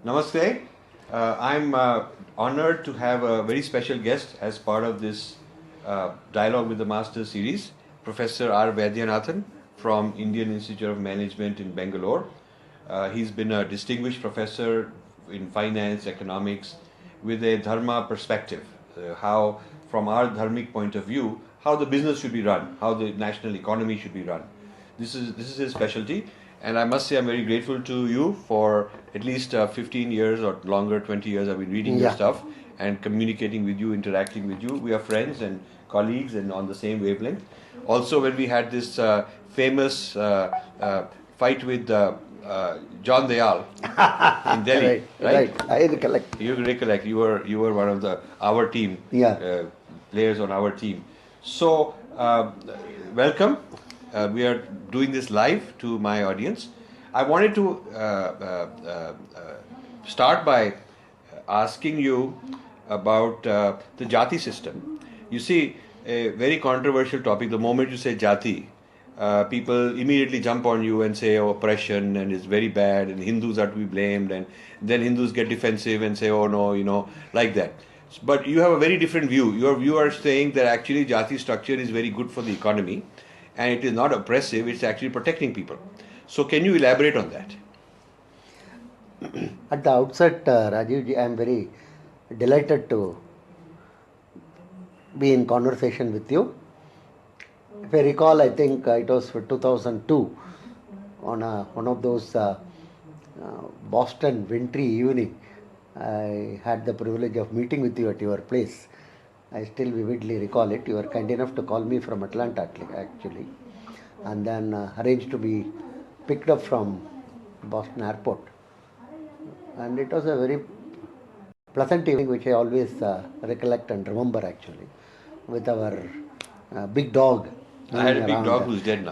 Namaste. I'm honored to have a very special guest as part of this Dialogue with the Master series, Professor R. Vaidyanathan from Indian Institute of Management in Bangalore. He's been a distinguished professor in finance, economics, with a dharma perspective, how, from our dharmic point of view, how the business should be run, how the national economy should be run. This is his specialty, and I must say I'm very grateful to you for at least 15 years or longer, 20 years. I've been reading your stuff and communicating with you, interacting with you. We are friends and colleagues and on the same wavelength. Also, when we had this famous fight with John Dayal in Delhi, right? I recollect. You recollect. You were one of our team players on our team. So welcome. We are doing this live to my audience. I wanted to start by asking you about the Jati system. You see, a very controversial topic. The moment you say Jati, people immediately jump on you and say, oh, oppression and it's very bad and Hindus are to be blamed, and then Hindus get defensive and say, oh no, like that. But you have a very different view. Your view are saying that actually Jati structure is very good for the economy and it is not oppressive, it's actually protecting people. So can you elaborate on that? At the outset, Rajiv, I am very delighted to be in conversation with you. If I recall, I think it was for 2002 on one of those Boston wintry evening. I had the privilege of meeting with you at your place. I still vividly recall it. You were kind enough to call me from Atlanta actually, and then arranged to be picked up from Boston airport. And it was a very pleasant evening which I always recollect and remember actually, with our big dog. I had a big dog who's dead now.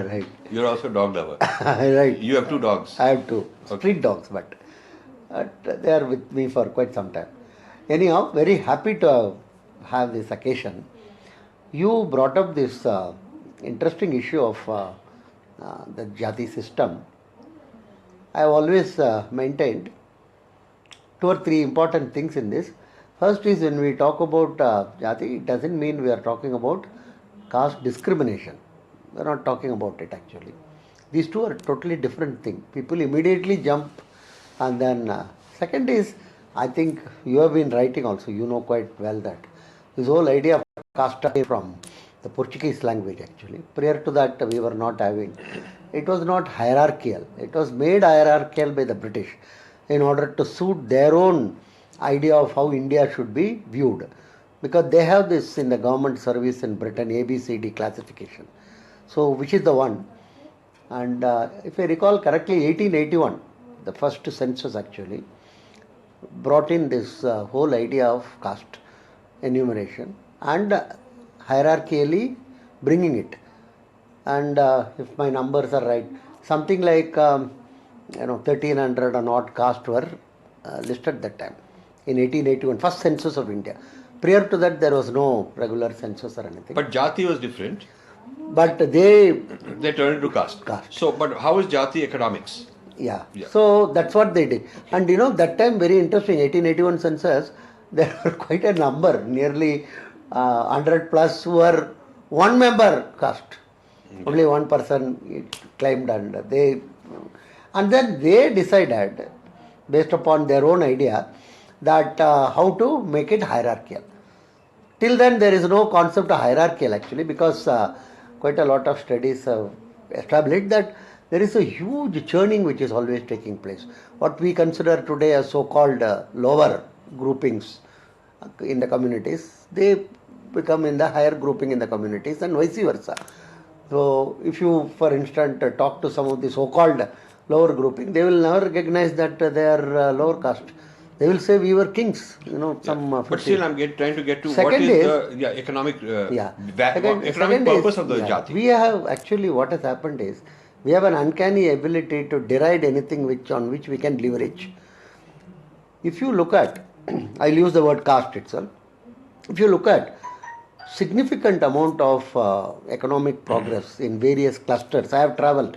Right. You're also a dog lover. Right. You have 2 dogs. I have 2 street dogs, but they are with me for quite some time. Anyhow, very happy to have this occasion. You brought up this interesting issue of the Jati system. I have always maintained 2 or 3 important things in this. First is, when we talk about Jati, it doesn't mean we are talking about caste discrimination. We are not talking about it actually. These two are totally different things. People immediately jump, and then second is, I think you have been writing also, you know quite well that this whole idea of caste came from the Portuguese language actually. Prior to that, we were not having, it was not hierarchical. It was made hierarchical by the British in order to suit their own idea of how India should be viewed. Because they have this in the government service in Britain, ABCD classification. So, which is the one? And if I recall correctly, 1881, the first census actually brought in this whole idea of caste enumeration and hierarchically bringing it. And if my numbers are right, something like 1300 and odd caste were listed that time in 1881, first census of India. Prior to that, there was no regular census or anything. But Jati was different. But they turned into caste. So, but how is Jati economics? Yeah. So that's what they did. And that time, very interesting, 1881 census, there were quite a number, nearly 100 plus, who were one member caste. Only one person claimed, and then they decided, based upon their own idea, that how to make it hierarchical. Till then, there is no concept of hierarchical actually, because quite a lot of studies have established that there is a huge churning which is always taking place. What we consider today as so-called lower groupings in the communities, they become in the higher grouping in the communities, and vice versa. So, if you, for instance, talk to some of the so-called lower grouping, they will never recognize that they are lower caste. They will say we were kings, But still, I'm trying to get to second what is the economic economic purpose of the Jati. We have actually, what has happened is, we have an uncanny ability to deride anything on which we can leverage. If you look at, I'll use the word caste itself. If you look at significant amount of economic progress in various clusters, I have travelled.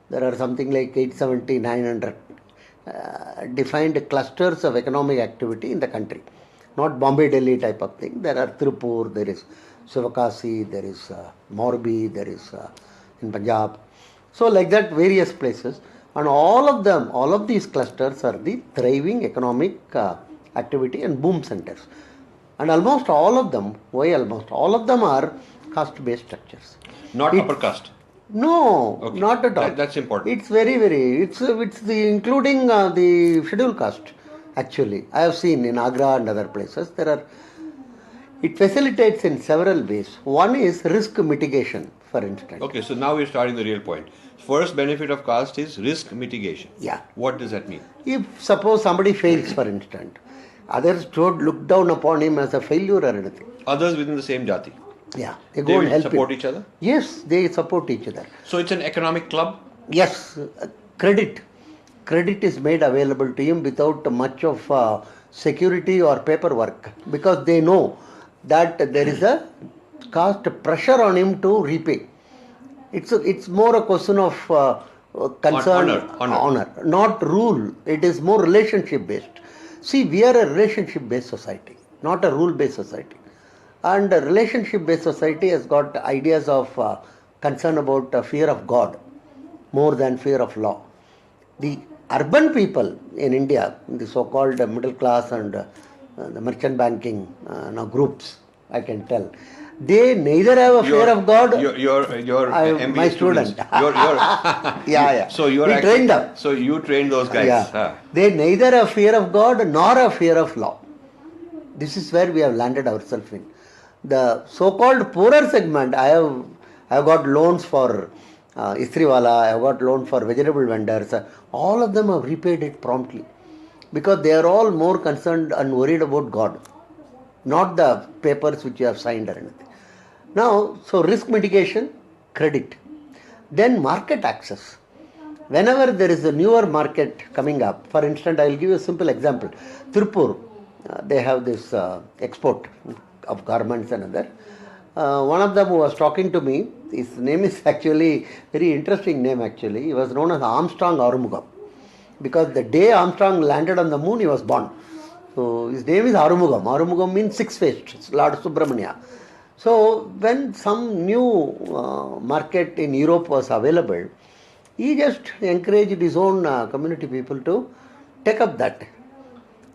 There are something like 870, 900 defined clusters of economic activity in the country. Not Bombay, Delhi type of thing. There are Tirupur, there is Sivakasi, there is Morbi, there is in Punjab. So like that various places. And all of them, all of these clusters are the thriving economic activity and boom centers. And almost all of them, why almost all of them are caste-based structures. Not upper caste. No, Okay. not at all. That's important. It's very, it's the including the scheduled caste. Actually, I have seen in Agra and other places it facilitates in several ways. One is risk mitigation, for instance. Okay, so now we're starting the real point. First benefit of caste is risk mitigation. Yeah. What does that mean? If suppose somebody fails, for instance, others don't look down upon him as a failure or anything. Others within the same jati. Yeah, they go and will help support him. each other? Yes, they support each other. So it's an economic club? Yes, credit is made available to him without much of security or paperwork, because they know that there is a caste pressure on him to repay. It's more a question of concern, honor, not rule. It is more relationship based. See, we are a relationship based society, not a rule based society. And a relationship based society has got ideas of concern about fear of God more than fear of law. The urban people in India, the so-called middle class and the merchant banking groups, I can tell, they neither have a fear of God. Your MBA my student. Yeah. So you are we trained them. So you train those guys. Yeah. They neither have fear of God nor a fear of law. This is where we have landed ourselves in. The so-called poorer segment, I have got loans for Istriwala, I have got loan for vegetable vendors. All of them have repaid it promptly, because they are all more concerned and worried about God, not the papers which you have signed or anything. Now, so risk mitigation, credit. Then market access. Whenever there is a newer market coming up, for instance, I will give you a simple example. Tirupur, they have this export of garments and other. One of them who was talking to me, his name is actually very interesting name actually. He was known as Armstrong Arumugam, because the day Armstrong landed on the moon, he was born. So his name is Arumugam. Arumugam means six-faced. It's Lord Subramania. So when some new market in Europe was available, he just encouraged his own community people to take up that.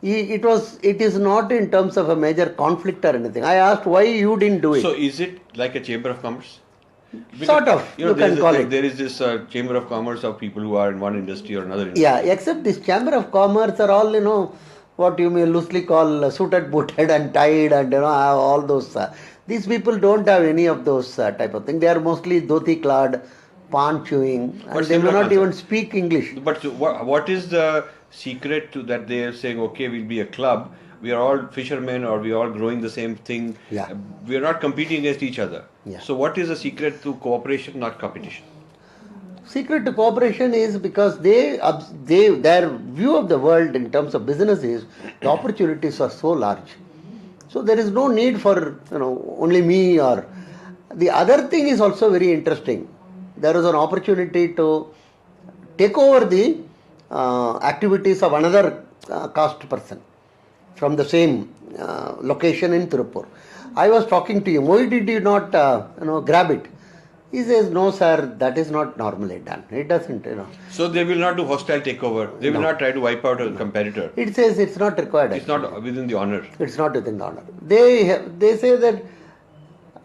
It is not in terms of a major conflict or anything. I asked why you didn't do it. So is it like a chamber of commerce? Because, sort of, you can call it. There is this chamber of commerce of people who are in one industry or another industry. Yeah, except this chamber of commerce are all, what you may loosely call suited, booted and tied and all those. These people don't have any of those type of thing. They are mostly dhoti clad, pan chewing, and they may not even speak English. But what is the secret to that they are saying, okay, we'll be a club, we are all fishermen or we are all growing the same thing. Yeah. We are not competing against each other. Yeah. So what is the secret to cooperation, not competition? Secret to cooperation is because their view of the world in terms of business is the opportunities are so large. So there is no need for only me or the other thing is also very interesting. There is an opportunity to take over the activities of another caste person from the same location in Tirupur. I was talking to him. Why did you not grab it? He says, no sir, that is not normally done. It doesn't, So they will not do hostile takeover. They will not try to wipe out a competitor. It says it's not required. It's not within the honor. It's not within the honor. They say that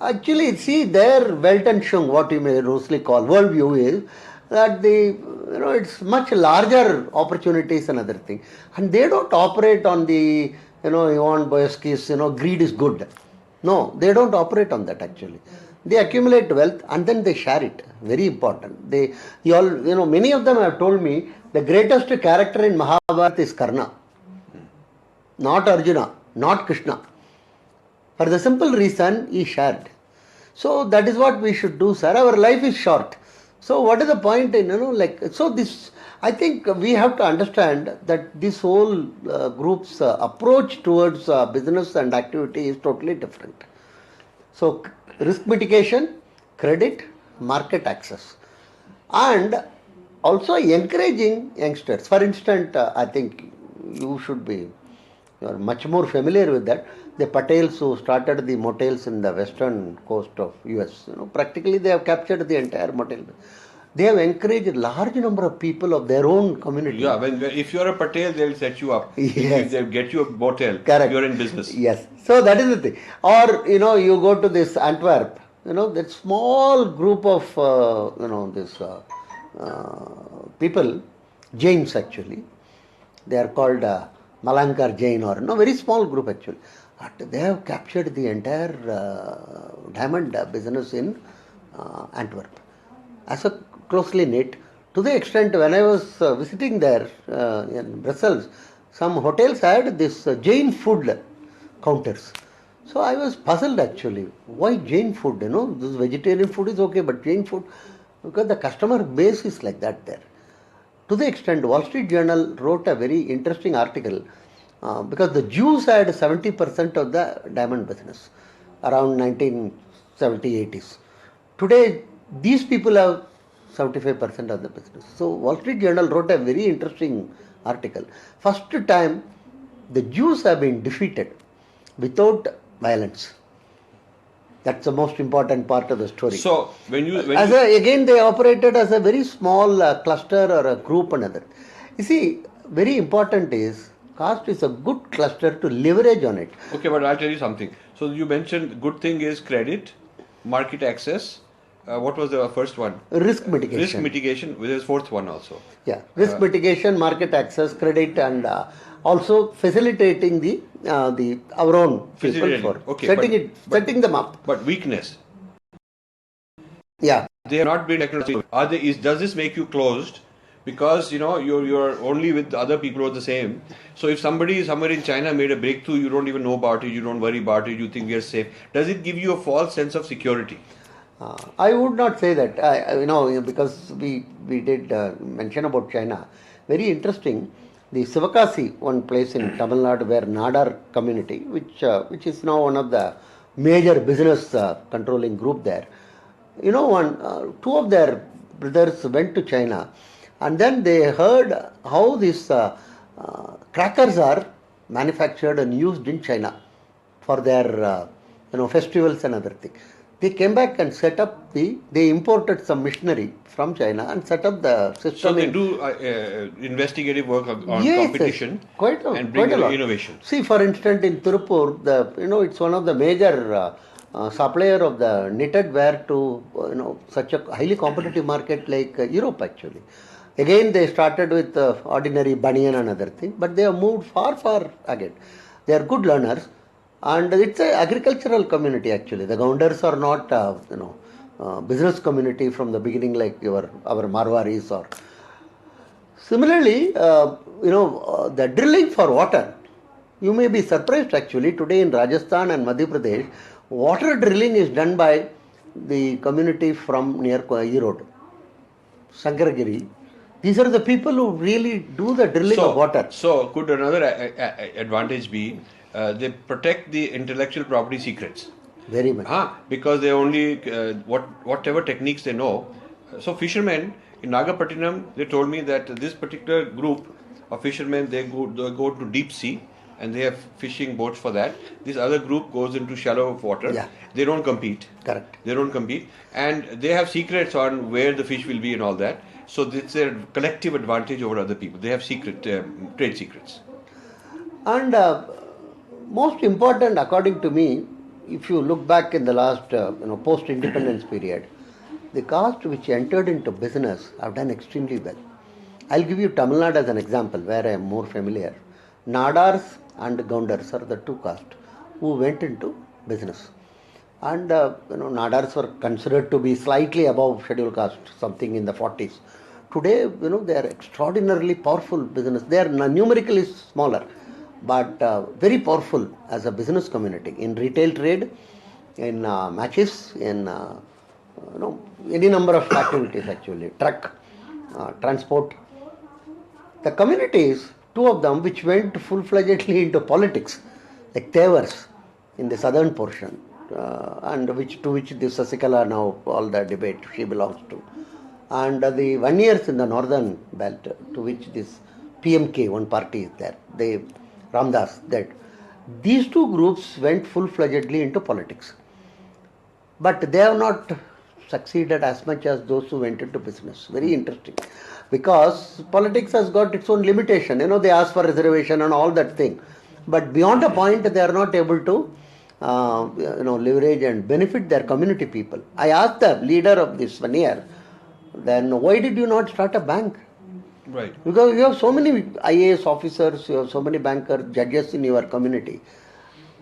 actually, see, their Welt and Shung, what you may loosely call worldview is that it's much larger opportunities and other thing. And they don't operate on the, Ivan Boyski's, greed is good. No, they don't operate on that actually. They accumulate wealth and then they share it. Very important. Many of them have told me the greatest character in Mahabharata is Karna. Not Arjuna, not Krishna. For the simple reason he shared. So that is what we should do, sir. Our life is short. So what is the point in, I think we have to understand that this whole group's approach towards business and activity is totally different. So risk mitigation, credit, market access. And also encouraging youngsters. For instance, I think you are much more familiar with that. The Patels who started the motels in the western coast of US, practically they have captured the entire motel. They have encouraged a large number of people of their own community. Yeah, if you're a Patel, they'll set you up. Yes. They'll get you a motel. Correct. You're in business. Yes. So that is the thing. Or, you go to this Antwerp, that small group of, this people, Jains actually. They are called Malankar Jain or very small group actually. But they have captured the entire diamond business in Antwerp as a closely knit. To the extent when I was visiting there in Brussels, some hotels had this Jain food counters. So I was puzzled actually. Why Jain food? This vegetarian food is okay, but Jain food, because the customer base is like that there. To the extent, Wall Street Journal wrote a very interesting article because the Jews had 70% of the diamond business around 1970s, 80s. Today, these people have 75% of the business. So, Wall Street Journal wrote a very interesting article. First time, the Jews have been defeated without violence. That's the most important part of the story. So, again, they operated as a very small cluster or a group and other. You see, very important is caste is a good cluster to leverage on it. Okay, but I'll tell you something. So, you mentioned good thing is credit, market access. What was the first one? Risk mitigation. Risk mitigation. There's fourth one also. Yeah, risk mitigation, market access, credit, and also facilitating the our own people for setting them up. But weakness. Yeah. They have not been technological. Does this make you closed? Because you're only with other people who are the same. So if somebody somewhere in China made a breakthrough, you don't even know about it, you don't worry about it, you think we are safe. Does it give you a false sense of security? I would not say that. Because we did mention about China. Very interesting. The Sivakasi, one place in Tamil Nadu where Nadar community, which is now one of the major business controlling group there. Two of their brothers went to China, and then they heard how these crackers are manufactured and used in China for their festivals and other things. They came back and set up they imported some machinery from China and set up the system. So they do investigative work on competition and bring innovation. See, for instance, in Tirupur, it's one of the major supplier of the knitted wear to such a highly competitive market like Europe actually. Again, they started with ordinary banyan and other things, but they have moved far ahead. They are good learners. And it's an agricultural community actually. The Gaundars are not, business community from the beginning like our Marwaris or. Similarly, the drilling for water. You may be surprised actually today in Rajasthan and Madhya Pradesh, water drilling is done by the community from near Erode, Sankaragiri. These are the people who really do the drilling of water. So, could another advantage be they protect the intellectual property secrets? Very much. Because they only, whatever techniques they know. So, fishermen in Nagapattinam, they told me that this particular group of fishermen, they go to deep sea and they have fishing boats for that. This other group goes into shallow water. Yeah. They don't compete. Correct. They don't compete. And they have secrets on where the fish will be and all that. So, it's their collective advantage over other people. They have trade secrets. And most important, according to me, if you look back in the last post-independence period, the caste which entered into business have done extremely well. I'll give you Tamil Nadu as an example where I am more familiar. Nadars and Gaundars are the two castes who went into business. And Nadars were considered to be slightly above scheduled caste, something in the 40s. Today, they are extraordinarily powerful business. They are numerically smaller, but very powerful as a business community in retail trade, in matches, in any number of activities actually, truck, transport. The communities, two of them which went full-fledgedly into politics, like Tevars in the southern portion, and to which the Sasikala now all the debate she belongs to. and the 1 years in the northern belt, to which this PMK, one party is there, they Ramdas, that these two groups went full-fledgedly into politics. But they have not succeeded as much as those who went into business. Very interesting. Because politics has got its own limitation. They ask for reservation and all that thing. But beyond a point, they are not able to leverage and benefit their community people. I asked the leader of this 1 year, then why did you not start a bank? Right. Because you have so many IAS officers, you have so many bankers, judges in your community.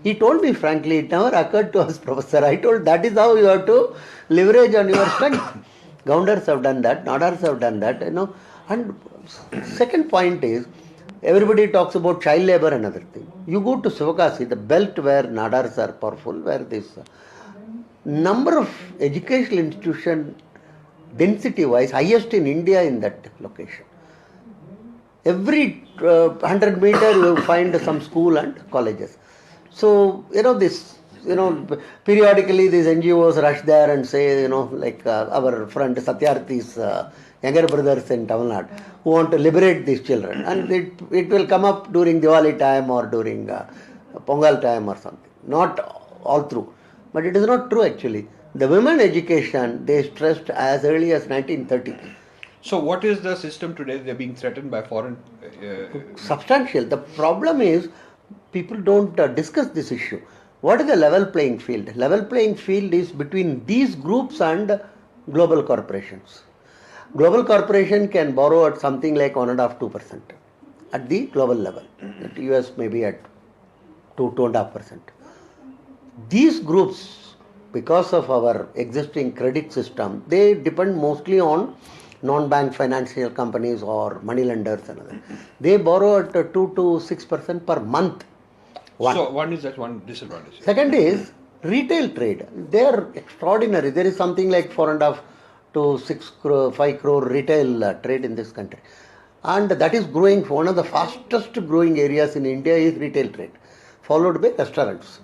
He told me frankly, it never occurred to us, Professor. I told that is how you have to leverage on your strength. Gounders have done that, Nadars have done that, And second point is, everybody talks about child labor and other thing. You go to Sivakasi, the belt where Nadars are powerful, where this number of educational institution density wise highest in India in that location. Every 100 meter you find some school and colleges. So, periodically these NGOs rush there and say, like our friend Satyarthi's younger brothers in Tamil Nadu who want to liberate these children. And it will come up during Diwali time or during Pongal time or something. Not all through. But it is not true actually. The women education, they stressed as early as 1930. So what is the system today? They're being threatened by foreign... Substantial. The problem is, people don't discuss this issue. What is the level playing field? Level playing field is between these groups and global corporations. Global corporation can borrow at something like 1.5-2% at the global level. At US maybe at 2-2.5%. These groups, because of our existing credit system, they depend mostly on non-bank financial companies or money lenders and other. They borrow at 2 to 6% per month. So one is that one disadvantage. Second is retail trade. They are extraordinary. There is something like 4.5 to 5 crore retail trade in this country. And that is growing. One of the fastest growing areas in India is retail trade, followed by restaurants.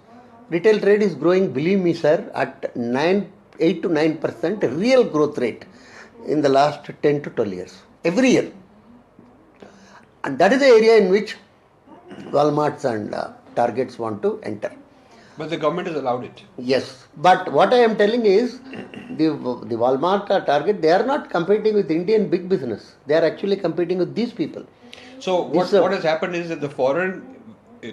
Retail trade is growing, believe me sir, at 8 to 9% real growth rate in the last 10 to 12 years, every year. And that is the area in which Walmarts and Targets want to enter. But the government has allowed it. Yes, but what I am telling is, the Walmart or Target, they are not competing with Indian big business. They are actually competing with these people. So what has happened is that the foreign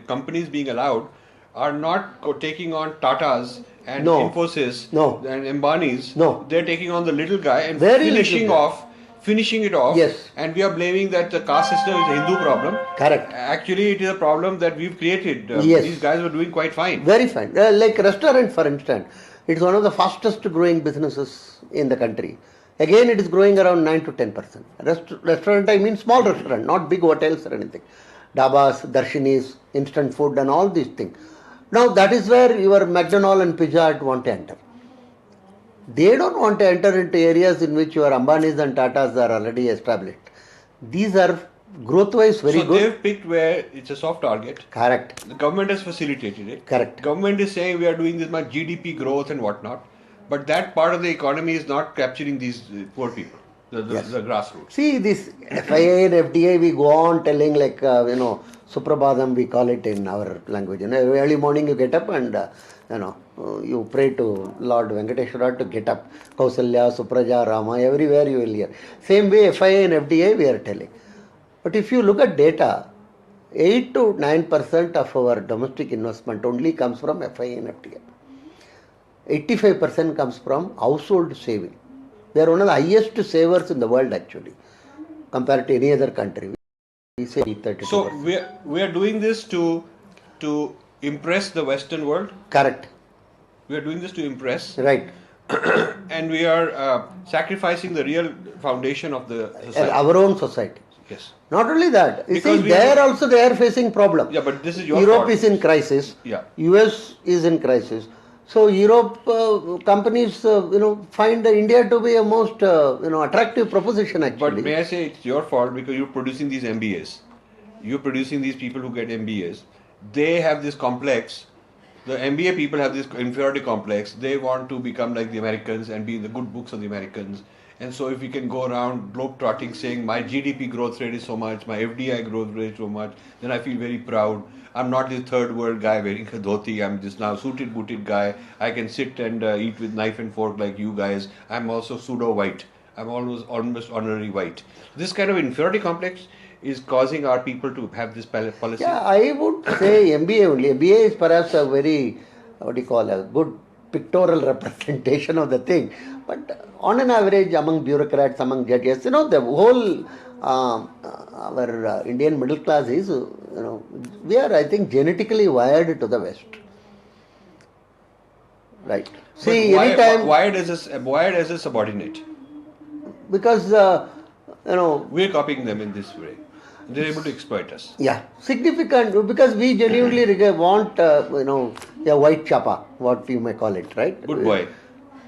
companies being allowed are not taking on Tatas and Infosys and Ambani's. No. They're taking on the little guy and finishing it off. Yes. And we are blaming that the caste system is a Hindu problem. Correct. Actually, it is a problem that we've created. Yes. These guys were doing quite fine. Very fine. Like restaurant, for instance, it's one of the fastest growing businesses in the country. Again, it is growing around 9 to 10%. Restaurant, I mean small restaurant, not big hotels or anything. Dabas, Darshinis, instant food and all these things. Now, that is where your McDonald's and Pizza Hut want to enter. They don't want to enter into areas in which your Ambanis and Tatas are already established. These are growth-wise very good. So they've picked where it's a soft target. Correct. The government has facilitated it. Correct. Government is saying we are doing this much GDP growth and whatnot. But that part of the economy is not capturing these poor people, the grassroots. See, this FIA and FDA, we go on telling like, Suprabhadam, we call it in our language. Early morning you get up and, you pray to Lord Venkateshwara to get up. Kausalya, Supraja, Rama, everywhere you will hear. Same way FIA and FDA we are telling. But if you look at data, 8 to 9% of our domestic investment only comes from FIA and FDA. 85% comes from household saving. They are one of the highest savers in the world actually, compared to any other country. We say 32%. So we are doing this to impress the Western world. Correct. We are doing this to impress. Right. And we are sacrificing the real foundation of the society. Our own society. Yes. Not only that. You Because see, they are facing problem. Yeah, but this is your Europe fault. is in crisis. Yeah. US is in crisis. So Europe companies, find India to be a most, attractive proposition actually. But may I say it's your fault because you're producing these MBAs. You're producing these people who get MBAs. They have this complex. The MBA people have this inferiority complex. They want to become like the Americans and be in the good books of the Americans. And so if we can go around globe-trotting saying my GDP growth rate is so much, my FDI growth rate is so much, then I feel very proud. I'm not this third world guy wearing a dhoti. I'm this now suited booted guy. I can sit and eat with knife and fork like you guys. I'm also pseudo white. I'm almost honorary white. This kind of inferiority complex is causing our people to have this policy. Yeah, I would say MBA only. MBA is perhaps a very, what do you call, a good pictorial representation of the thing. But on an average, among bureaucrats, among judges, the whole our Indian middle class is, we are, I think, genetically wired to the West. Right. See, anytime. Wired as a subordinate. Because, we're copying them in this way. They're able to exploit us. Yeah, significant, because we genuinely want, a white chapa, what you may call it, right? Good boy.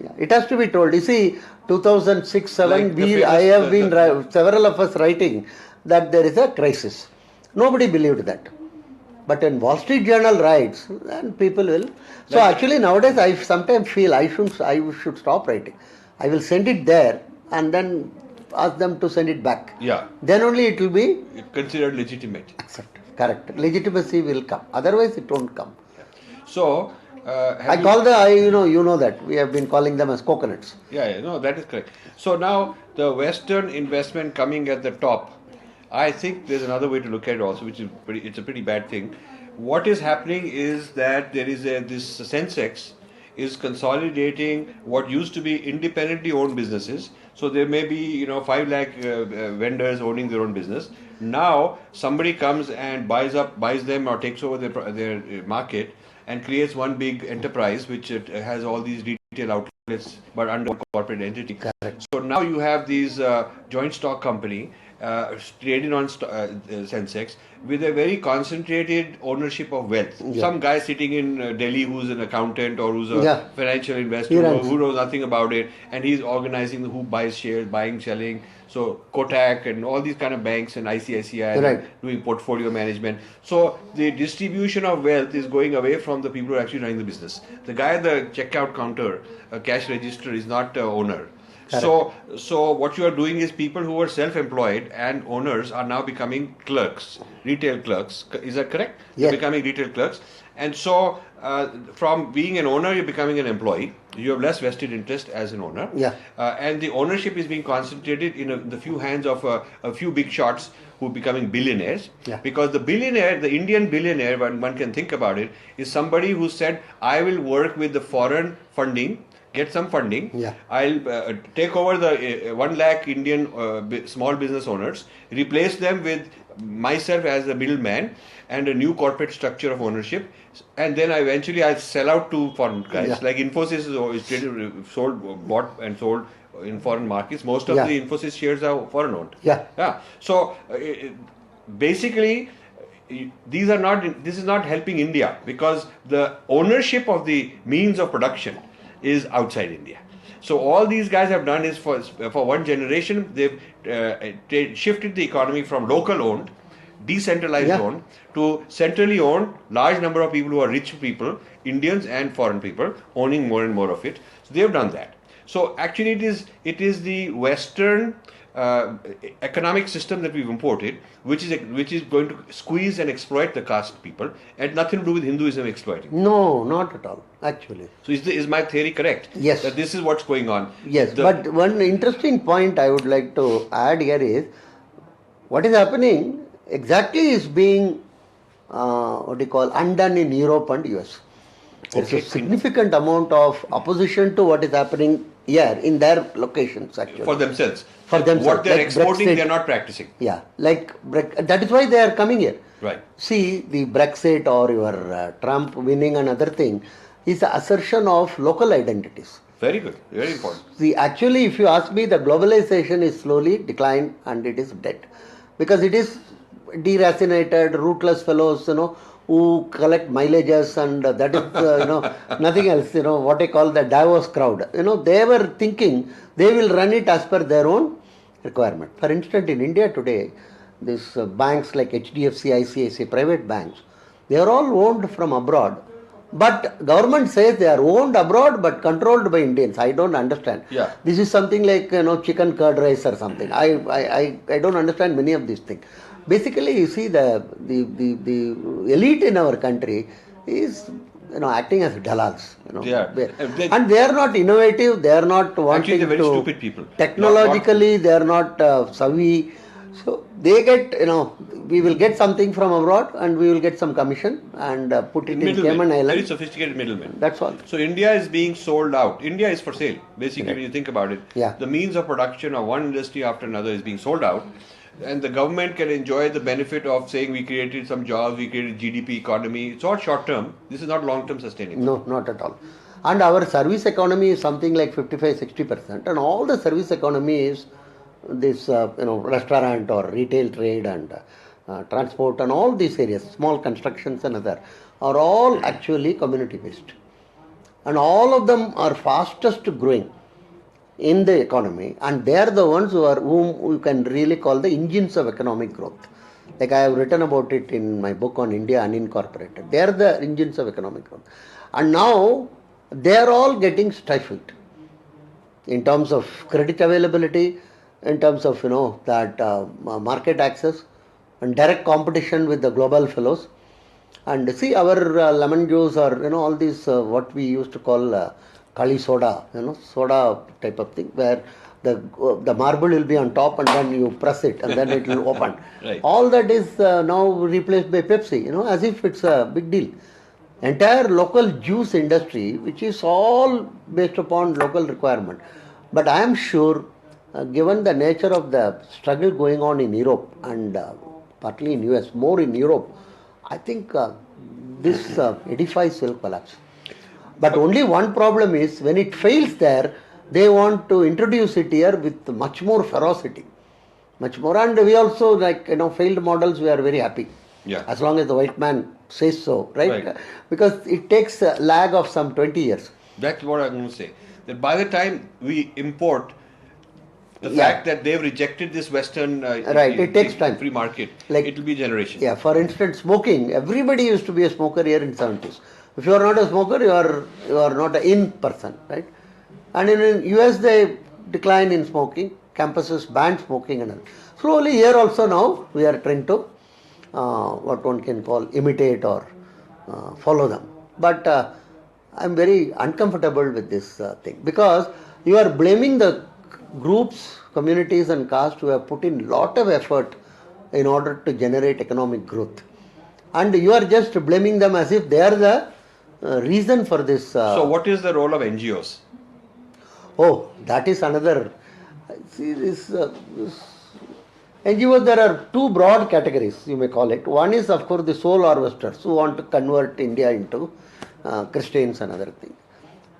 Yeah, it has to be told. You see, 2006-07, Like I have been, several of us writing that there is a crisis. Nobody believed that. But when Wall Street Journal writes, then people will. So actually nowadays I sometimes feel I should stop writing. I will send it there and then ask them to send it back. Yeah. Then only it will be considered legitimate. Accept. Correct. Legitimacy will come. Otherwise it won't come. Yeah. So you know that we have been calling them as coconuts. Yeah, no, that is correct. So now the Western investment coming at the top, I think there's another way to look at it also, which is it's a pretty bad thing. What is happening is that there is this Sensex is consolidating what used to be independently owned businesses. So there may be 5 lakh vendors owning their own business. Now somebody comes and buys them or takes over their market and creates one big enterprise which has all these retail outlets but under one corporate entity. Correct. So now you have these joint stock company traded on Sensex with a very concentrated ownership of wealth. Yeah. Some guy sitting in Delhi who's an accountant or who's a financial investor who knows nothing about it, and he's organizing who buys shares, buying, selling. So Kotak and all these kind of banks and ICICI doing portfolio management. So the distribution of wealth is going away from the people who are actually running the business. The guy at the checkout counter, cash register is not the owner. Correct. So what you are doing is people who are self-employed and owners are now becoming clerks, retail clerks. Is that correct? Yes. They're becoming retail clerks. And so from being an owner, you're becoming an employee. You have less vested interest as an owner. Yeah. And the ownership is being concentrated in the few hands of a few big shots who are becoming billionaires. Yeah. Because the Indian billionaire, when one can think about it, is somebody who said, I will work with the foreign funding, get some funding. Yeah. I'll take over the 1 lakh Indian small business owners, replace them with myself as a middleman and a new corporate structure of ownership, and then I'll sell out to foreign guys. Yeah. Like Infosys is bought and sold in foreign markets. Most of the Infosys shares are foreign owned. Yeah. So basically, this is not helping India because the ownership of the means of production is outside India. So all these guys have done is for one generation, they've shifted the economy from local owned, decentralized owned, to centrally owned, large number of people who are rich people, Indians and foreign people, owning more and more of it. So they have done that. So actually it is the Western economic system that we've imported, which is going to squeeze and exploit the caste people, and nothing to do with Hinduism exploiting. No, not at all, actually. So is my theory correct? Yes. That this is what's going on? Yes, but one interesting point I would like to add here is, what is happening exactly is being, undone in Europe and US. There's a significant amount of opposition to what is happening here in their locations actually. For themselves. For themselves. What they're exporting, they're not practicing. Yeah, that is why they are coming here. Right. See, the Brexit or your Trump winning another thing is the assertion of local identities. Very good. Very important. See, actually, if you ask me, the globalization is slowly declined and it is dead. Because it is deracinated, rootless fellows, who collect mileages and that is, nothing else, what I call the Davos crowd. They were thinking they will run it as per their own requirement. For instance, in India today, these banks like HDFC, ICICI, private banks, they are all owned from abroad But government says they are owned abroad but controlled by Indians. I don't understand. Yeah. This is something like chicken curd rice or something. I don't understand many of these things. Basically, you see the elite in our country is acting as dalals. Yeah. And they are not innovative. They are not wanting Actually, they're very to. stupid people. Technologically, they are not savvy. So they get, we will get something from abroad and we will get some commission and put it in Cayman Islands. Very sophisticated middlemen. That's all. So India is being sold out. India is for sale. Basically, when you think about it, Yeah. the means of production of one industry after another is being sold out. And the government can enjoy the benefit of saying we created some jobs, we created GDP economy. It's all short term. This is not long term sustainable. No, not at all. And our service economy is something like 55-60%, and all the service economy is this restaurant or retail trade and transport and all these areas, small constructions and other, are all actually community based, and all of them are fastest growing in the economy, and they are the ones whom we can really call the engines of economic growth. Like I have written about it in my book on India Unincorporated. They are the engines of economic growth, and now they are all getting stifled in terms of credit availability, in terms of that market access and direct competition with the global fellows. And see our lemon juice or all these what we used to call kali soda, soda type of thing, where the marble will be on top and then you press it and then it will open. Right. All that is now replaced by Pepsi, as if it's a big deal. Entire local juice industry, which is all based upon local requirement. But I am sure, given the nature of the struggle going on in Europe and partly in US, more in Europe, I think this edifice will collapse. But only one problem is, when it fails there, they want to introduce it here with much more ferocity. Much more. And we also, failed models, we are very happy. Yeah. As long as the white man says so, right? Because it takes a lag of some 20 years. That's what I'm going to say. That by the time we import, the fact that they've rejected this Western it takes time. Free market, Like, it will be a generation. Yeah, for instance, smoking. Everybody used to be a smoker here in 70s. If you are not a smoker, you are not an in person, right? And in US they decline in smoking. Campuses ban smoking and all. Slowly here also now we are trying to what one can call imitate or follow them. But I am very uncomfortable with this thing, because you are blaming the groups, communities and castes who have put in lot of effort in order to generate economic growth, and you are just blaming them as if they are the reason for this. So what is the role of NGOs? Oh, that is another. See, this NGOs, there are two broad categories, you may call it. One is, of course, the soul harvesters who want to convert India into Christians and other things.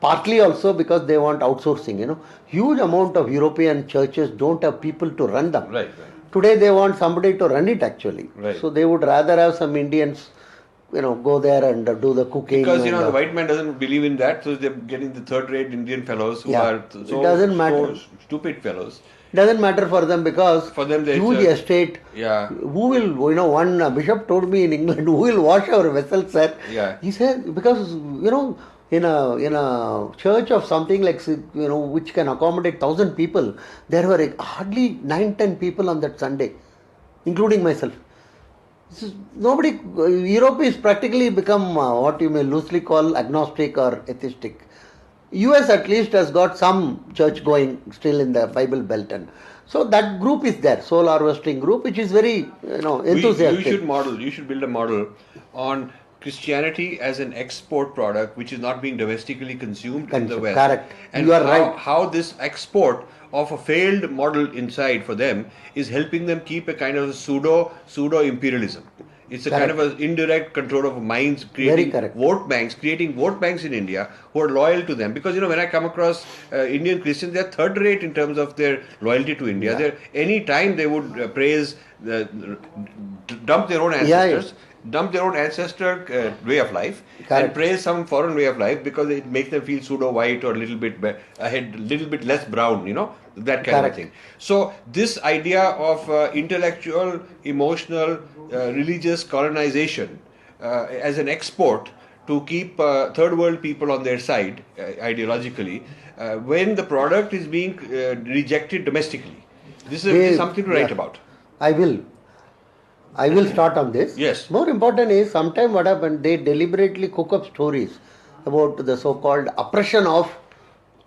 Partly also because they want outsourcing. Huge amount of European churches don't have people to run them. Right. Today they want somebody to run it actually. Right. So they would rather have some Indians, go there and do the cooking. Because the white man doesn't believe in that, so they're getting the third-rate Indian fellows who are so stupid fellows. Doesn't matter for them, because for them huge estate. Yeah. Who will, one bishop told me in England, who will wash our vessels, sir? Yeah. He said, because, in a church of something like, which can accommodate 1,000 people, there were hardly 9-10 people on that Sunday, including myself. Nobody, Europe is practically become what you may loosely call agnostic or atheistic. US at least has got some church going still in the Bible Belt, and so that group is there, soul harvesting group, which is very enthusiastic. You should build a model on Christianity as an export product which is not being domestically consumed in the West. Correct. And you are right. How this export of a failed model inside for them is helping them keep a kind of pseudo imperialism. It's a kind of an indirect control of minds, creating vote banks in India who are loyal to them. Because when I come across Indian Christians, they are third rate in terms of their loyalty to India. Yeah. Any time they would praise, dump their own ancestors. Dump their own ancestor way of life and praise some foreign way of life because it makes them feel pseudo white or a little bit ahead, little bit less brown, that kind of thing. So this idea of intellectual, emotional, religious colonization as an export to keep third world people on their side ideologically when the product is being rejected domestically. This is something to write about. I will. I will start on this. Yes. More important is sometimes what happened, they deliberately cook up stories about the so-called oppression of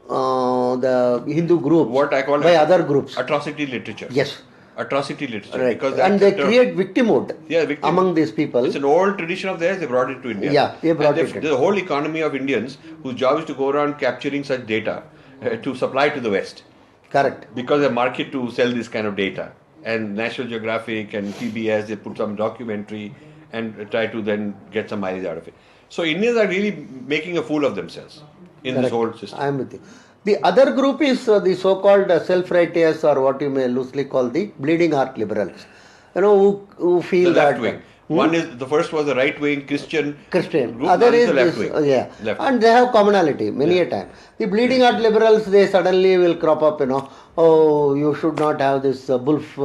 the Hindu groups What I call by other groups. Atrocity literature. Yes. Atrocity literature. Right. Because And they create victimhood among these people. It's an old tradition of theirs, they brought it to India. Yeah, they brought it. The whole economy of Indians whose job is to go around capturing such data to supply to the West. Correct. Because a market to sell this kind of data. And National Geographic and PBS, they put some documentary and try to then get some mileage out of it. So Indians are really making a fool of themselves in this whole system. I am with you. The other group is the so-called self-righteous, or what you may loosely call the bleeding heart liberals. Who feel the left that wing. One is the first was the right wing Christian. Group, other is the left wing. Left and they have commonality many a time. The bleeding heart liberals, they suddenly will crop up. Oh, you should not have this wolf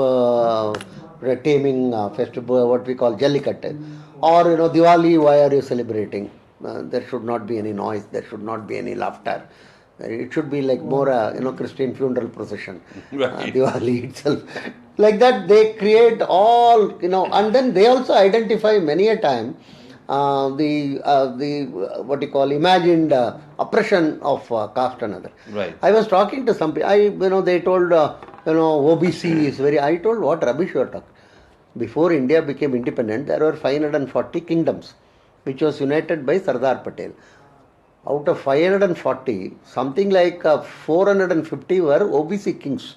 taming festival, what we call Jallikattu, or Diwali. Why are you celebrating? There should not be any noise. There should not be any laughter. It should be like more Christian funeral procession. Right. Diwali itself. Like that, they create all, and then they also identify many a time the what you call imagined oppression of caste and other. Right. I was talking to some people, they told, OBC is very, I told what rubbish you are talking. Before India became independent, there were 540 kingdoms, which was united by Sardar Patel. Out of 540, something like 450 were OBC kings.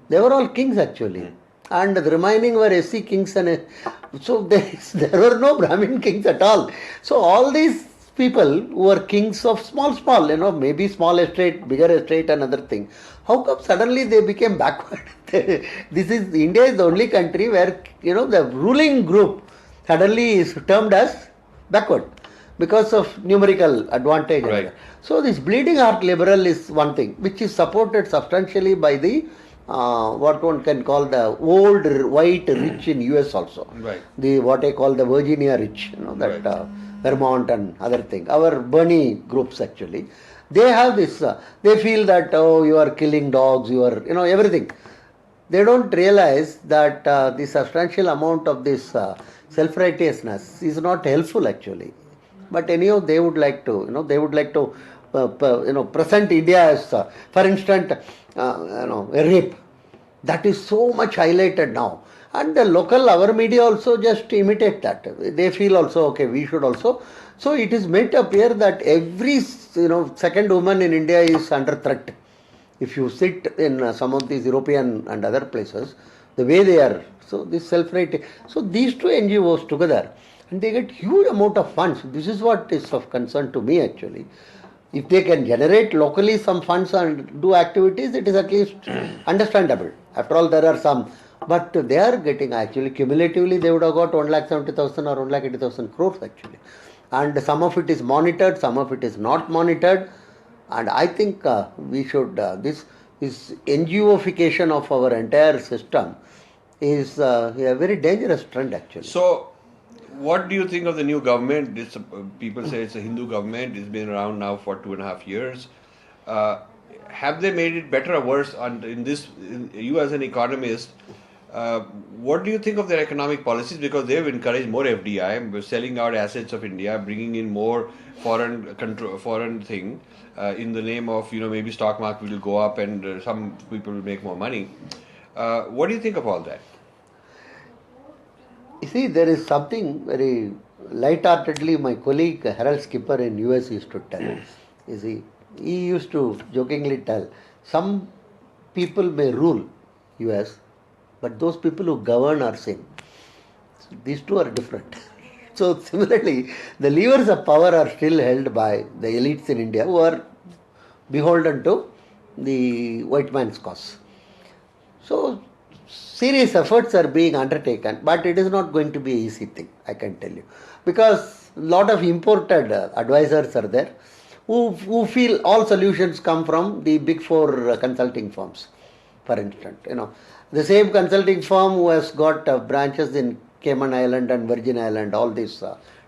They were all kings actually. And the remaining were SC kings. So there were no Brahmin kings at all. So all these people who were kings of small, maybe small estate, bigger estate and other thing. How come suddenly they became backward? India is the only country where, the ruling group suddenly is termed as backward, because of numerical advantage. Right. So this bleeding heart liberal is one thing, which is supported substantially by the what one can call the old white rich in US also. Right. The what I call the Virginia rich, Vermont and other thing. Our Bernie groups actually, they have this. They feel that you are killing dogs, you are everything. They don't realize that the substantial amount of this self-righteousness is not helpful actually. But anyhow, they would like to, present India as, for instance, a rape. That is so much highlighted now. And the local, our media also just imitate that. They feel also, okay, we should also. So it is made to appear that every, second woman in India is under threat. If you sit in some of these European and other places, the way they are, so this self-righteous. So these two NGOs together, and they get huge amount of funds. This is what is of concern to me actually. If they can generate locally some funds and do activities, it is at least understandable. After all, there are some, but they are getting actually cumulatively they would have got 1,70,000 or 1,80,000 crores actually. And some of it is monitored, some of it is not monitored. And I think we should, this NGOification of our entire system is a very dangerous trend actually. So, what do you think of the new government? People say it's a Hindu government. It's been around now for 2.5 years. Have they made it better or worse? You as an economist, what do you think of their economic policies? Because they've encouraged more FDI, selling out assets of India, bringing in more foreign thing in the name of maybe stock market will go up and some people will make more money. What do you think of all that? You see, there is something very light-heartedly my colleague Harold Skipper in US used to tell. You see, he used to jokingly tell, some people may rule US, but those people who govern are same. So these two are different. So similarly, the levers of power are still held by the elites in India who are beholden to the white man's cause. So serious efforts are being undertaken, but it is not going to be an easy thing, I can tell you. Because a lot of imported advisors are there who feel all solutions come from the big four consulting firms, for instance. The same consulting firm who has got branches in Cayman Island and Virgin Island, all these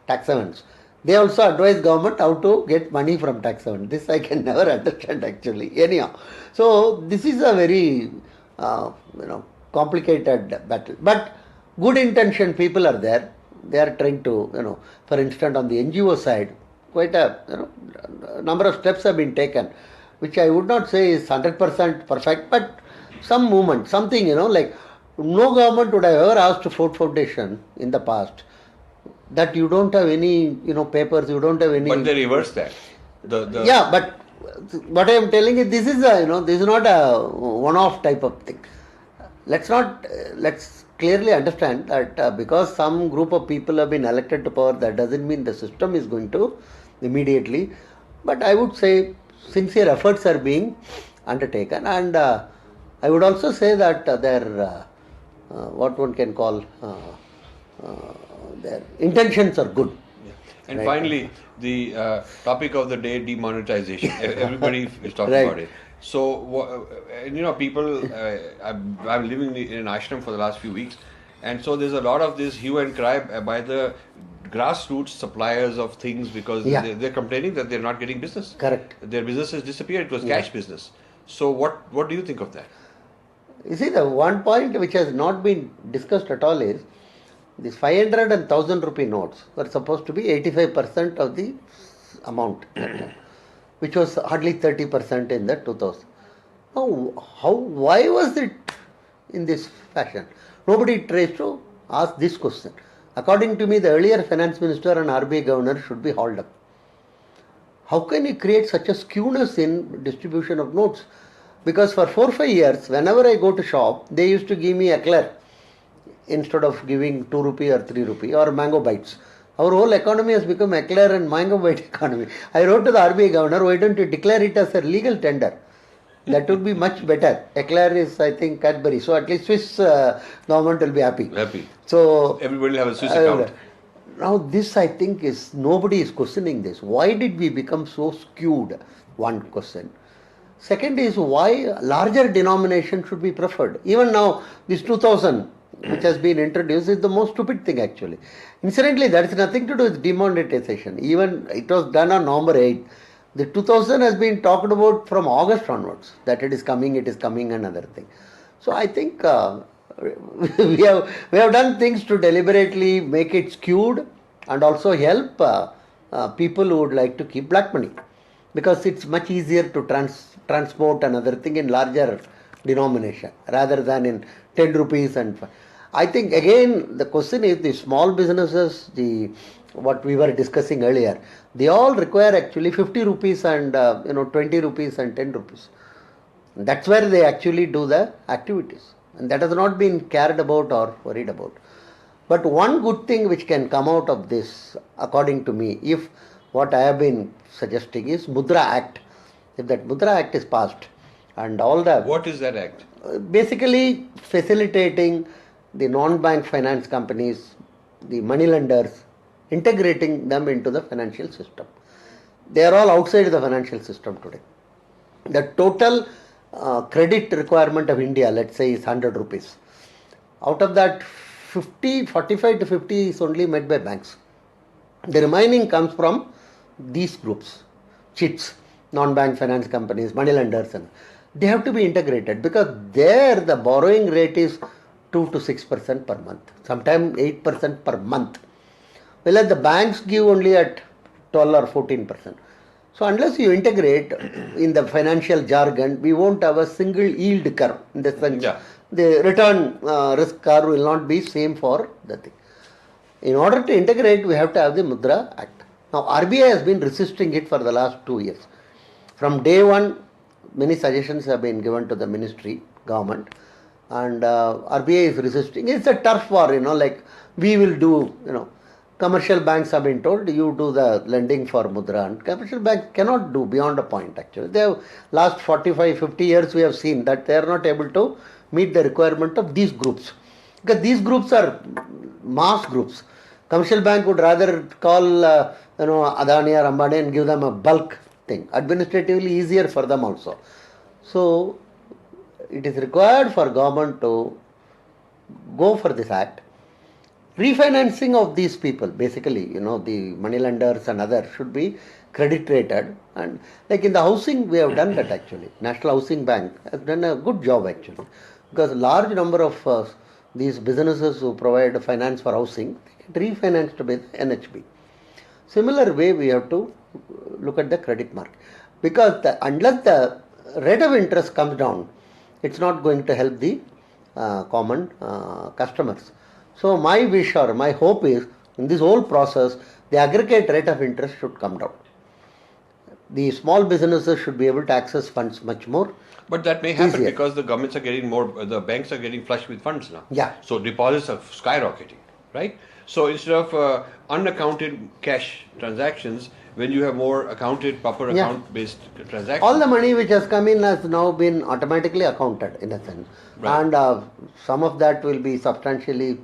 tax havens, They also advise government how to get money from tax haven. This I can never understand actually. Anyhow, so this is a very complicated battle. But good intention people are there. They are trying to for instance on the NGO side, quite a number of steps have been taken, which I would not say is 100% perfect, but some movement, something like no government would have ever asked Ford Foundation in the past that you don't have any papers, you don't have any. But they reverse that. Yeah, but what I am telling you, this is this is not a one-off type of thing. Let's clearly understand that because some group of people have been elected to power, that doesn't mean the system is going to immediately. But I would say sincere efforts are being undertaken, and I would also say that their what one can call their intentions are good. Yeah. And finally, the topic of the day, demonetization. Everybody is talking about it. So, people, I'm living in an ashram for the last few weeks, and so there's a lot of this hue and cry by the grassroots suppliers of things because they're complaining that they're not getting business. Correct. Their business has disappeared. It was cash business. So, what do you think of that? You see, the one point which has not been discussed at all is these 500 and 1000 rupee notes were supposed to be 85% of the amount, which was hardly 30% in the 2000. Now, why was it in this fashion? Nobody tries to ask this question. According to me, the earlier finance minister and RBI governor should be hauled up. How can you create such a skewness in distribution of notes? Because for 4-5 years, whenever I go to shop, they used to give me eclair instead of giving 2 rupee or 3 rupee or mango bites. Our whole economy has become eclair and mango bite economy. I wrote to the RBI governor, why don't you declare it as a legal tender? That would be much better. Eclair is, I think, Cadbury. So at least Swiss government will be happy. So everybody will have a Swiss account. Now this, I think, is nobody is questioning this. Why did we become so skewed? One question. Second is why larger denomination should be preferred. Even now, this 2000, which has been introduced, is the most stupid thing actually. Incidentally, that has nothing to do with demonetization. Even it was done on November 8. The 2000 has been talked about from August onwards, that it is coming, and other thing. So I think we have done things to deliberately make it skewed and also help people who would like to keep black money, because it's much easier to transport another thing in larger denomination rather than in 10 rupees and I think again the question is the small businesses, what we were discussing earlier, they all require actually 50 rupees and 20 rupees and 10 rupees. That's where they actually do the activities, and that has not been cared about or worried about. But one good thing which can come out of this, according to me, if what I have been suggesting is Mudra Act. If that Mudra Act is passed and all the... What is that act? Basically facilitating the non-bank finance companies, the money lenders, integrating them into the financial system. They are all outside the financial system today. The total credit requirement of India, let's say, is 100 rupees. Out of that, 45 to 50 is only met by banks. The remaining comes from these groups, chits, non-bank finance companies, money lenders, and they have to be integrated because there the borrowing rate is 2 to 6% per month, sometimes 8% per month. Well, the banks give only at 12 or 14%. So unless you integrate in the financial jargon, we won't have a single yield curve. In the sense, the return risk curve will not be same for the thing. In order to integrate, we have to have the Mudra Act. Now, RBI has been resisting it for the last 2 years. From day one, many suggestions have been given to the ministry, government, and RBI is resisting. It's a turf war, like we will do, commercial banks have been told, you do the lending for Mudra, and commercial banks cannot do beyond a point actually. They have, last 45, 50 years we have seen that they are not able to meet the requirement of these groups. Because these groups are mass groups. Commercial bank would rather call, Adani or Ambani and give them a bulk thing. Administratively easier for them also. So, it is required for government to go for this act refinancing of these people, basically, the money lenders and others should be credit rated. And like in the housing, we have done that actually. National Housing Bank has done a good job actually, because large number of these businesses who provide finance for housing, they get refinanced by the NHB. Similar way, we have to look at the credit market, because unless the rate of interest comes down, it's not going to help the common customers. So my wish or my hope is, in this whole process, the aggregate rate of interest should come down. The small businesses should be able to access funds much more. But that may happen easier. because the governments are getting more, the banks are getting flush with funds now. Yeah. So deposits are skyrocketing, right? So instead of unaccounted cash transactions, when you have more accounted, proper account-based transactions. All the money which has come in has now been automatically accounted in a sense. Right. And some of that will be substantially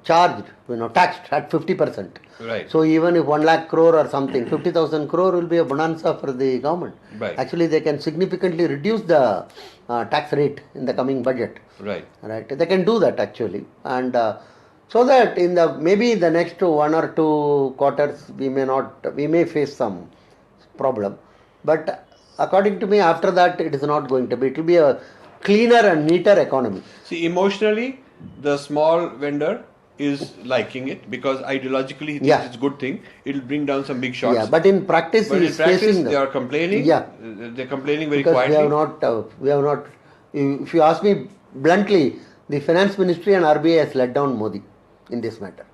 charged, taxed at 50%. Right. So even if 1 lakh crore or something, 50,000 crore will be a bonanza for the government. Right. Actually, they can significantly reduce the tax rate in the coming budget. Right. Right. They can do that actually, and so that in the maybe the next 1 or 2 quarters we may face some problem, but according to me, after that it is not going to be. It will be a cleaner and neater economy. See, emotionally, the small vendor is liking it because ideologically he thinks it's a good thing. It will bring down some big shots. Yeah, but in practice, they are complaining. Yeah, they're complaining very because quietly. We have not. If you ask me bluntly, the finance ministry and RBI has let down Modi in this matter.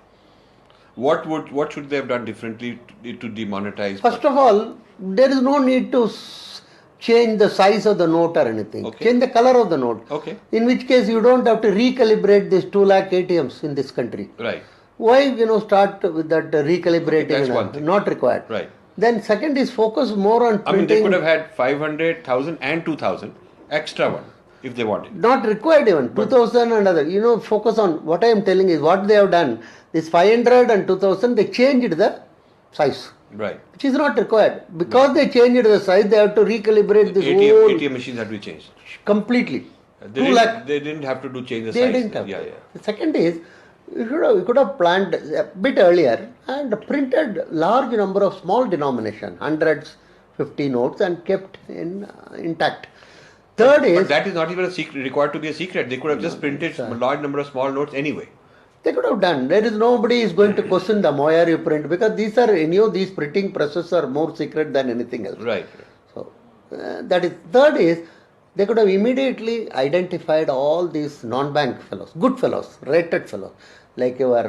What should they have done differently to demonetize? First of all, there is no need to change the size of the note or anything. Okay. Change the color of the note. Okay. In which case you don't have to recalibrate these 2 lakh ATMs in this country. Right. Why start with that recalibrating? That's one thing. Not required. Right. Then second is focus more on printing. They could have had 500,000 and 2,000 extra one if they wanted. Not required even. 2,000 and other. Focus on what I am telling is what they have done. This 500 and 2,000, they changed the size. Right. Which is not required. Because they changed the size, they have to recalibrate this whole... ATM machines have to be changed. Completely. They didn't have to change the size. They didn't have to. The second is, you could have planned a bit earlier and printed large number of small denomination, hundreds, 50 notes and kept intact. Third is... But that is not even required to be a secret. They could have just printed a large number of small notes anyway. They could have done. There is nobody is going to question the why you print, because these printing presses are more secret than anything else. Right. So that is. Third is, they could have immediately identified all these non-bank fellows, good fellows, rated fellows, like your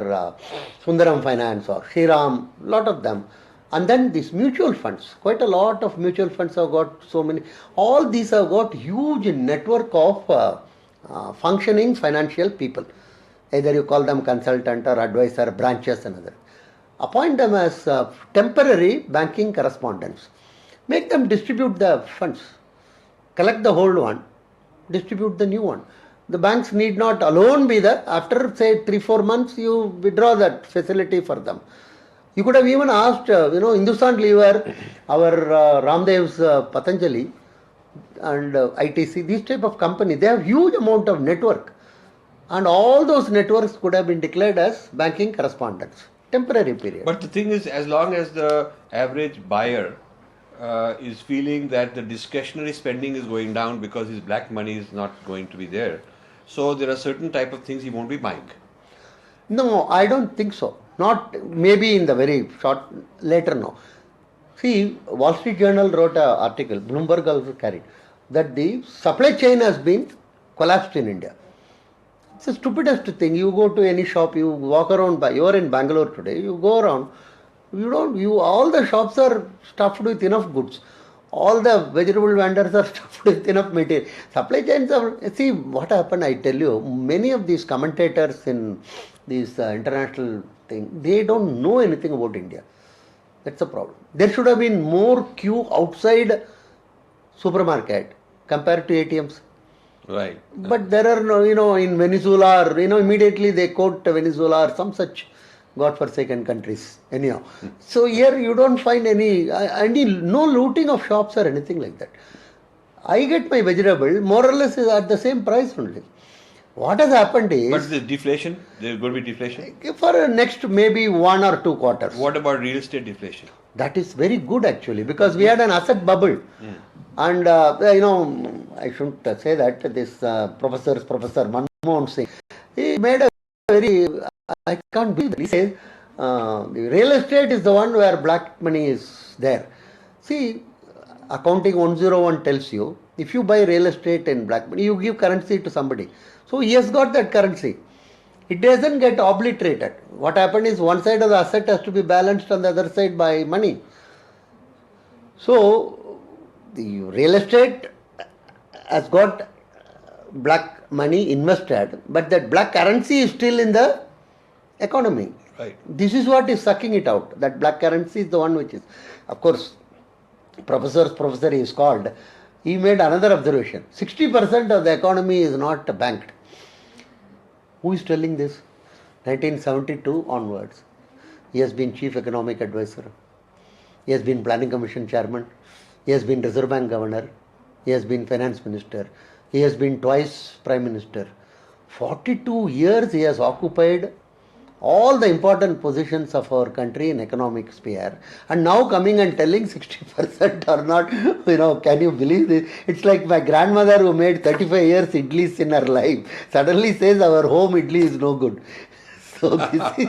Sundaram Finance or Shriram, lot of them. And then these mutual funds, quite a lot of mutual funds have got so many. All these have got huge network of functioning financial people. Either you call them consultant or advisor, branches and other. Appoint them as temporary banking correspondents. Make them distribute the funds. Collect the old one, distribute the new one. The banks need not alone be there. After say 3-4 months, you withdraw that facility for them. You could have even asked, Hindustan Lever, our Ramdev's Patanjali and ITC, these type of company, they have huge amount of network. And all those networks could have been declared as banking correspondents. Temporary period. But the thing is, as long as the average buyer is feeling that the discretionary spending is going down because his black money is not going to be there, so there are certain type of things he won't be buying. No, I don't think so. Not maybe in the very short, later no. See, Wall Street Journal wrote an article, Bloomberg also carried, that the supply chain has been collapsed in India. It's the stupidest thing. You go to any shop, you walk around, you are in Bangalore today, you go around, all the shops are stuffed with enough goods. All the vegetable vendors are stuffed with enough material. Supply chains are, see what happened, I tell you, many of these commentators in these international thing, they don't know anything about India. That's the problem. There should have been more queue outside supermarket compared to ATMs. Right. But there are no, in Venezuela, immediately they quote Venezuela or some such God-forsaken countries. Anyhow. So here you don't find no looting of shops or anything like that. I get my vegetable more or less is at the same price only. What has happened But is, the deflation, there's going to be deflation. for next maybe 1 or 2 quarters, What about real estate deflation? that is very good actually, because we had an asset bubble. And I shouldn't say that this Professor Manmohan Singh, he made a very, I can't believe it. He says the real estate is the one where black money is there. See, accounting 101 tells you, if you buy real estate and black money, you give currency to somebody. So he has got that currency. It doesn't get obliterated. What happened is, one side of the asset has to be balanced on the other side by money. So the real estate has got black money invested, but that black currency is still in the economy. Right. This is what is sucking it out. That black currency is the one which is, of course, professor is called. He made another observation. 60% of the economy is not banked. Who is telling this? 1972 onwards. He has been chief economic advisor. He has been planning commission chairman. He has been Reserve Bank governor. He has been finance minister. He has been twice prime minister. 42 years he has occupied all the important positions of our country in economic sphere, and now coming and telling 60% are not, can you believe this? It's like my grandmother who made 35 years idlis in her life suddenly says our home idli is no good. So this is...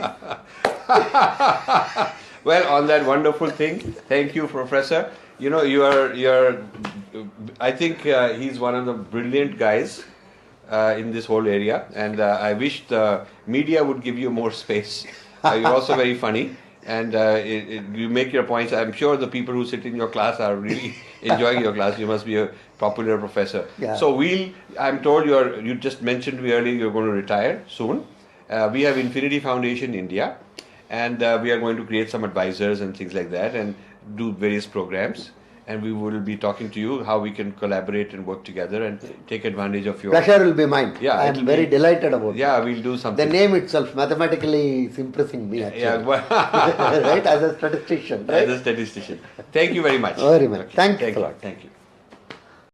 Well, on that wonderful thing, thank you, Professor. You're I think he's one of the brilliant guys in this whole area, and I wish the media would give you more space. You're also very funny, and you make your points. I'm sure the people who sit in your class are really enjoying your class. You must be a popular professor. Yeah. So I'm told you just mentioned to me earlier you're going to retire soon. We have Infinity Foundation India, and we are going to create some advisors and things like that, and do various programs. And we will be talking to you how we can collaborate and work together and take advantage of your... Pleasure will be mine. Yeah, I am very delighted about it. Yeah, we'll do something. The name itself, mathematically, is impressing me actually. Yeah, right? As a statistician. Right? As a statistician. Thank you very much. Very much. Okay. Thanks Thank a you. lot. Thank you.